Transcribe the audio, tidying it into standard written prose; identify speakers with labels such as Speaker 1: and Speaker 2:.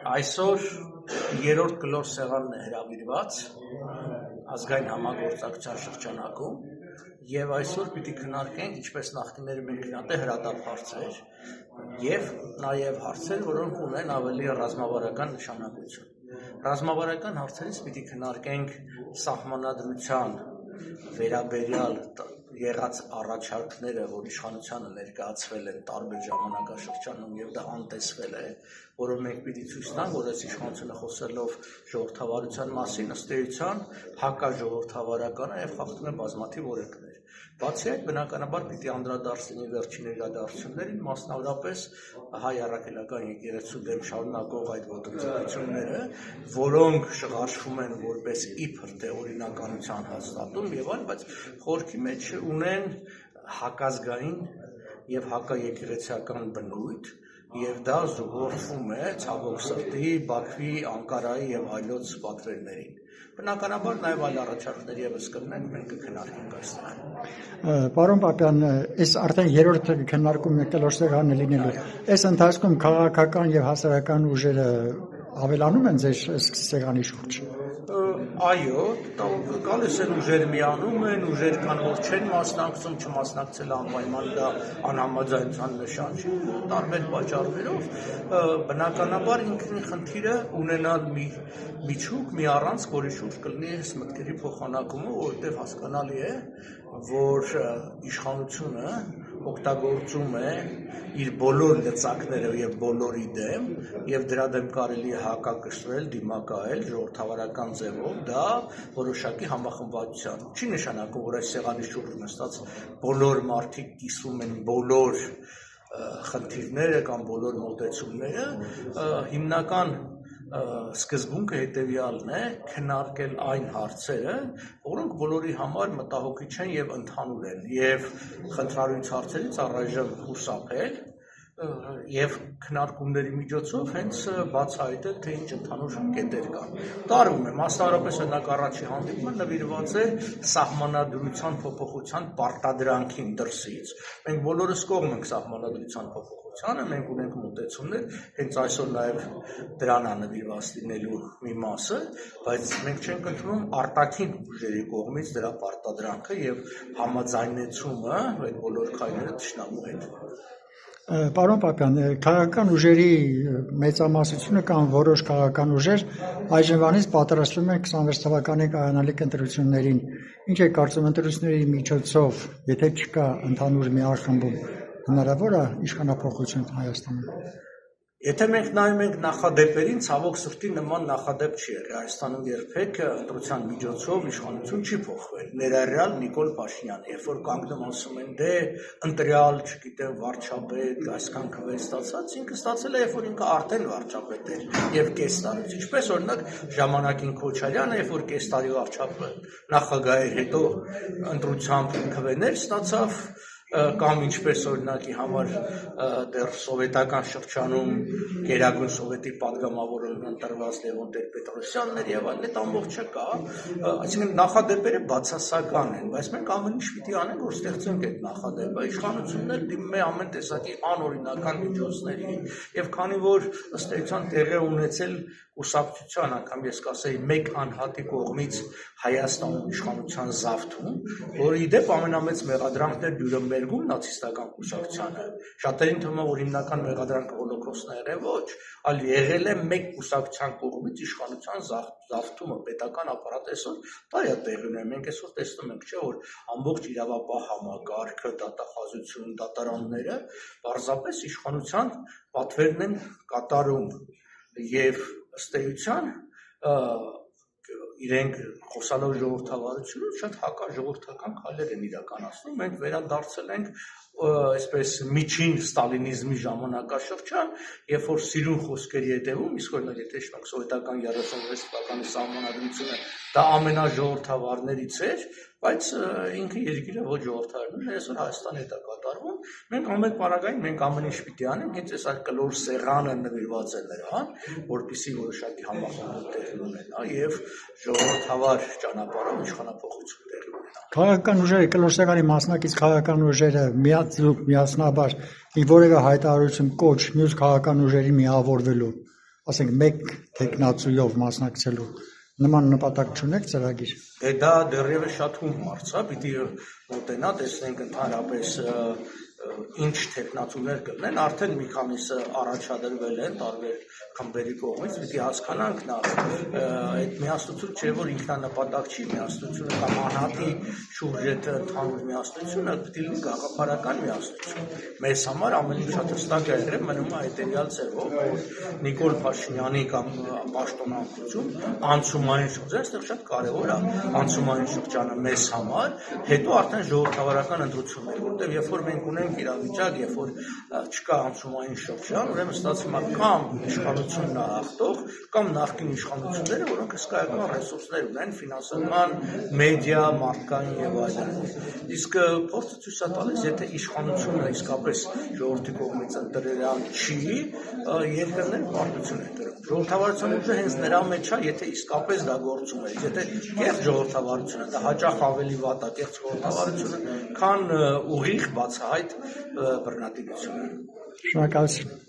Speaker 1: Այսօր երրորդ կլոր սեղանն է հրավիրված ազգային համագործակցության շրջանակում եւ այսօր պիտի քննարկենք ինչպես նախկիները մենք քննադե հրադապ հարցեր եւ նաեւ հարցեր, որոնք ունեն ավելի ռազմավարական նշանակություն։ Ռազմավարական հարցերից պիտի քննարկենք սահմանադրության վերաբերյալ եղած առաջարկները, որ իշխանությանը ներկայացվել են տարբեր ժամանակաշրջանում եւ դա անտեսվել է, որով մենք պիտի ցույց տանք, որ այս իշխանությունը խոսելով ժողովրդավարության մասին ըստ էության հակաժողովրդավարական է եւ խախտում է բազմաթիվ օրենքներ։ Բացի այդ, բնականաբար պիտի անդրադարձ լինի վերջին իրադարձություններին, մասնավորապես հայ առաքելական եկեղեցու դեմ շարունակող այդ ոտնձգությունները, որոնք շղարշվում են որպես իբր թե օրինականության հաստատում եւ այլ, բայց խորքի մեջ ունեն հակազգային եւ հակաեկեղեցիական բնույթ եւ դա զուգորդվում է ցավոք սրտի Բաքվի, Անկարայի եւ այլոց պատվերներին։ Բնականաբար նաեւ այլ առաջարկներ եւս կլինեն, մենք կքննարկենք այստեղ։
Speaker 2: Պարոն Պապյան, այս արդեն երրորդ քննարկումն է կլոր սեղանը լինելու։ Այս ընթացքում քաղաքական եւ հասարակական ուժերը ավելանում են ձեր սեղանի շուրջ։
Speaker 1: Այո, գալիս են ուժեր միանում են, ուժեր կան, որ չեն մասնակցում, չմասնակցել անպայման դա անհամաձայնության նշան չի, տարբեր պատճառներով, բնականաբար ինքնին խնդիրը ունենալ մի միջուկ, մի առանցք, որի շուրջ կլինի այս մտքերի փոխանակումը, որովհետև հասկանալի է, որ իշխանությունը օգտագործում է իր բոլոր լծակները եւ բոլորի դեմ եւ դրա դեմ կարելի է հակակշռել, դիմակայել ժողովրդավարական ձևով, դա որոշակի համախմբվածության չի նշանակում, որ այս սեղանի շուրջ նստած բոլոր մարդիկ կիսում են բոլոր խնդիրները կամ բոլոր մոտեցումները, հիմնական սկզբունքը հետևյալն է քննարկել այն հարցերը, որոնք բոլորի համար մտահոգիչ են եւ ընդհանուր են եւ խնդրալույց հարցերից առայժմ խուսափել եւ քննարկումների միջոցով հենց բացահայտել թե ինչ ընդհանուր կետեր կան։ Տարվում է մասնավորապես օրինակ առաջի հանդիպումը նվիրված է սահմանադրության փոփոխության պարտադրանքին դրսից։ Մենք բոլորս կողմ ենք սահմանադրության փոփոխությանը, մենք ունենք մոտեցումներ, հենց այսօր նաեւ դրան է նվիրված լինելու մի մասը, բայց մենք չենք ընդունում արտաքին ուժերի կողմից դրա պարտադրանքը եւ համաձայնեցումը այդ բոլոր քայլերը թշնամու հետ։
Speaker 2: Պարոն Պապյան, քաղաքական ուժերի մեծամասնությունը կամ որոշ քաղաքական ուժեր այժմվանից պատրաստվում են 26 թվականի կայանալիք ընտրություններին։ Ինչ է կարծում ընտրությունների միջոցով, եթե չկա ընդհանուր միախմբում, հնարավոր է իշխանափոխություն Հայաստանում։
Speaker 1: Եթե մենք նայում ենք նախադեպերին, ցավոք սրտի նման նախադեպ չի եղել Հայաստանում երբեք ընտրության միջոցով իշխանություն չի փոխվել։ Ներառյալ Նիկոլ Փաշինյանը, երբ որ կանգնում ասում են դե ընտրյալ, չգիտեմ, վարչապետ, այսքան քվեր ստացած, ինքը ստացել է, երբ որ ինքը արդեն վարչապետ էր եւ կես տարուց։ Ինչպես օրինակ ժամանակին Քոչարյանը, երբ որ կես տարի վարչապետ նախագահ էր, հետո ընտրությամբ քվեներ ստացավ կամ ինչպես օրինակի համար դեռ սովետական շրջանում Գերագույն սովետի падգամավորը ընտրված Լևոն Տեր-Պետրոսյանն էր եւ այլն, այդ ամբողջը կա, այսինքն նախադեպերը բացասական են, բայց մենք ամեն ինչ պիտի անենք, որ ստեղծենք այդ նախադեպը, իշխանությունն էլ դիմում է ամեն տեսակի անօրինական միջոցների եւ քանի որ ըստ էության տեղի ունեցել կուսակցության, անգամ ես կասեի մեկ անհատի կողմից Հայաստանում իշխանության զավթում, որը իդեպ ամենամեծ մեղադրանքն էր Նյուրնբերգում նացիստական կուսակցությանը։ Շատերին թվում է, որ հիմնական մեղադրանքը հոլոկոստն է եղել, ոչ, այլ եղել է մեկ կուսակցության կողմից իշխանության զավթումը պետական ապարատը այսօր դա է տեղի ունենում։ Մենք այսօր տեսնում ենք, չէ, որ ամբողջ իրավապահ համակարգը, դատախազություն, դատարանները պարզապես իշխանության պատվերն են կատարում եւ ըստ էության իրենք խոսալով ժողովրդավարությունից շատ հակաժողովրդական քայլեր են իրականացնում։ Մենք վերադարձել ենք այսպես միջին ստալինիզմի ժամանակաշրջան, երբ որ սիրուն խոսքերի հետևում, իսկ օրինակ եթե շնորհք սովետական 36 թվականի սահմանադրությունը դա ամենաժողովրդավարներից էր, բայց ինքը երկիրը ոչ ժողովրդավարն էր, այսօր Հայաստանի հետ է կատարվում։ Մենք ամեն պարագային մենք ամեն ինչ պիտի անենք, հենց այս կլոր սեղանը նվիրված է նրան, որպեսզի որոշակի համախմբում տեղի ունենա եւ ժողովրդավար ճանապարհով իշխանափոխություն տեղի ունենա։
Speaker 2: Քաղաքական ուժերը, կլոր սեղանի մասնակից քաղաքական ուժերը միացնաբար որևէ հայտարարություն կոչ մյուս քաղաքական ուժերի միավորվելու ասենք մեկ տեխնացուով մասնակցելու նման նպատակ չունեք ծրագիր։
Speaker 1: Դա դեռևս շատ հում հարց է, պիտի մոտենա, տեսնենք ընդհանրապես ինչ տեխնացուներ կլինեն, արդեն մի քանիսը առաջադրվել են տարբեր խմբերի կողմից, պիտի հասկանանք նա այդ միասնություն չէ, որ ինքնանպատակ չի միասնությունը կամ անհատի շուրջ այդ ընդհանուր միասնությունը, պիտի լինի գաղափարական միասնություն։ Մեզ համար ամեն ինչ շատ հստակ է եղել, մնում է հետևյալ ձևով, որ Նիկոլ Փաշինյանի կամ պաշտոնանկություն անցումային շրջան, այստեղ շատ կարևոր է անցումային շրջանը մեզ համար, հետո արդեն ժողովրդավարական ընտրություններ, որտեղ երբ որ մենք ունենք իրավիճակ, երբ որ չկա անցումային շրջան, ուրեմն ստացվում է կամ իշխանությունն է հաղթող, կամ նախկին իշխանությունները, որոնք հսկայական ռեսուրսներ ունեն, ֆինանսական, մեդիա, մարդկային եւ այլն։ Իսկ փորձը ցույց է տալիս, եթե իշխանությունը իսկապես ժողովրդի կողմից ընտրել չի, երկրներ պարտություն են կրում։ Ժողովրդավարության ուժը հենց նրա մեջ է, եթե իսկապես դա գործում է, եթե կեղծ ժողովրդավարությունը, դա հաճախ ավելի վատ է կեղծ ժողովրդավարությունը, քան ուղիղ բացահայտ բռնատիրությունը։
Speaker 2: Շնորհակալություն։